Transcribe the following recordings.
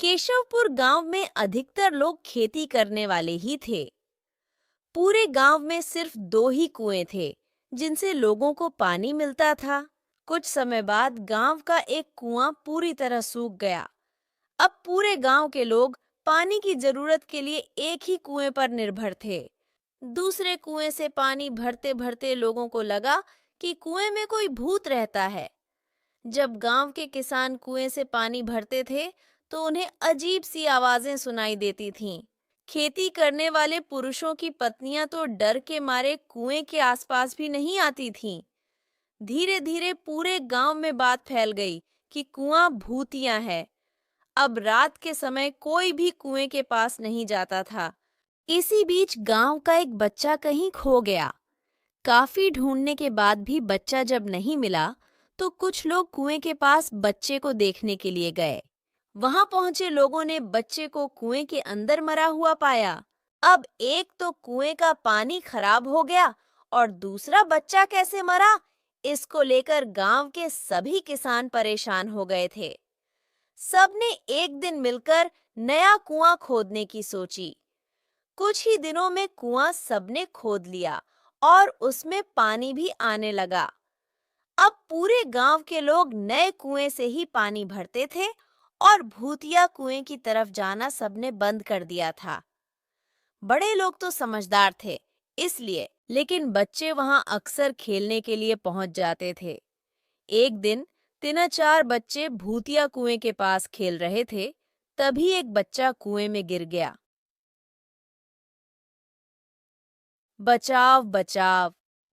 केशवपुर गांव में अधिकतर लोग खेती करने वाले ही थे। पूरे गांव में सिर्फ दो ही कुएं थे जिनसे लोगों को पानी मिलता था। कुछ समय बाद गांव का एक कुआं पूरी तरह सूख गया। अब पूरे गांव के लोग पानी की जरूरत के लिए एक ही कुएं पर निर्भर थे। दूसरे कुएं से पानी भरते भरते लोगों को लगा कि कुएं में कोई भूत रहता है। जब गांव के किसान कुएं से पानी भरते थे तो उन्हें अजीब सी आवाजें सुनाई देती थीं। खेती करने वाले पुरुषों की पत्नियां तो डर के मारे कुएं के आसपास भी नहीं आती थीं। धीरे धीरे पूरे गांव में बात फैल गई कि कुआं भूतिया है। अब रात के समय कोई भी कुएं के पास नहीं जाता था। इसी बीच गांव का एक बच्चा कहीं खो गया। काफी ढूंढने के बाद भी बच्चा जब नहीं मिला तो कुछ लोग कुएं के पास बच्चे को देखने के लिए गए। वहां पहुंचे लोगों ने बच्चे को कुएं के अंदर मरा हुआ पाया। अब एक तो कुएं का पानी खराब हो गया और दूसरा बच्चा कैसे मरा, इसको लेकर गांव के सभी किसान परेशान हो गए थे। सबने एक दिन मिलकर नया कुआं खोदने की सोची। कुछ ही दिनों में कुआं सबने खोद लिया और उसमें पानी भी आने लगा। अब पूरे गांव के लोग नए कुएं से ही पानी भरते थे और भूतिया कुएं की तरफ जाना सबने बंद कर दिया था। बड़े लोग तो समझदार थे इसलिए, लेकिन बच्चे वहां अक्सर खेलने के लिए पहुंच जाते थे। एक दिन 3-4 बच्चे भूतिया कुएं के पास खेल रहे थे, तभी एक बच्चा कुएं में गिर गया। बचाव बचाव,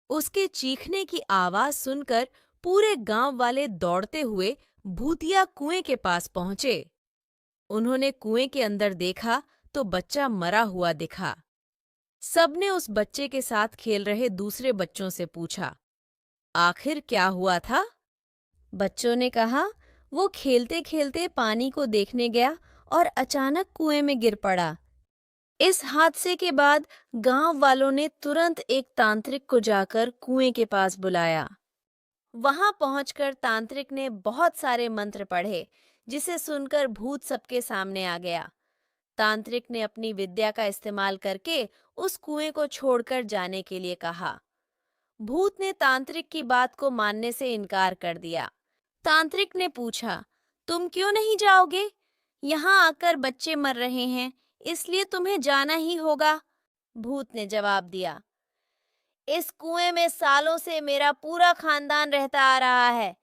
उसके चीखने की आवाज सुनकर पूरे गांव वाले दौड़ते हुए भूतिया कुएं के पास पहुंचे। उन्होंने कुएं के अंदर देखा तो बच्चा मरा हुआ दिखा। सबने उस बच्चे के साथ खेल रहे दूसरे बच्चों से पूछा, आखिर क्या हुआ था? बच्चों ने कहा, वो खेलते खेलते पानी को देखने गया और अचानक कुएं में गिर पड़ा। इस हादसे के बाद गांव वालों ने तुरंत एक तांत्रिक को जाकर कुएं के पास बुलाया। वहां पहुंचकर तांत्रिक ने बहुत सारे मंत्र पढ़े, जिसे सुनकर भूत सबके सामने आ गया। तांत्रिक ने अपनी विद्या का इस्तेमाल करके उस कुएं को छोड़कर जाने के लिए कहा। भूत ने तांत्रिक की बात को मानने से इनकार कर दिया। तांत्रिक ने पूछा, तुम क्यों नहीं जाओगे? यहाँ आकर बच्चे मर रहे हैं, इसलिए तुम्हें जाना ही होगा। भूत ने जवाब दिया, इस कुएं में सालों से मेरा पूरा खानदान रहता आ रहा है,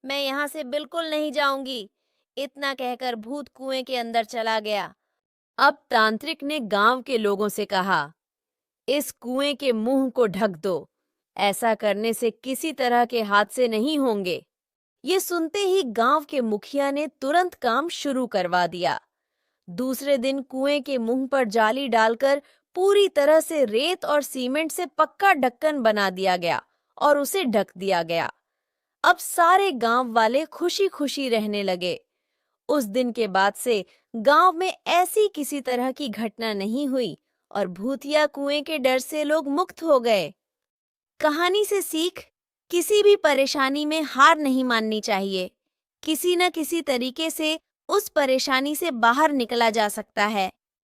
मैं यहाँ से बिल्कुल नहीं जाऊंगी। इतना कहकर भूत कुएं के अंदर चला गया। अब तांत्रिक ने गांव के लोगों से कहा, इस कुएं के मुंह को ढक दो, ऐसा करने से किसी तरह के हादसे नहीं होंगे। ये सुनते ही गांव के मुखिया ने तुरंत काम शुरू करवा दिया। दूसरे दिन कुएं के मुंह पर जाली डालकर पूरी तरह से रेत और सीमेंट से पक्का ढक्कन बना दिया गया और उसे ढक दिया गया। अब सारे गांव वाले खुशी खुशी रहने लगे। उस दिन के बाद से गांव में ऐसी किसी तरह की घटना नहीं हुई और भूतिया कुएं के डर से लोग मुक्त हो गए। कहानी से सीख, किसी भी परेशानी में हार नहीं माननी चाहिए। किसी न किसी तरीके से उस परेशानी से बाहर निकला जा सकता है।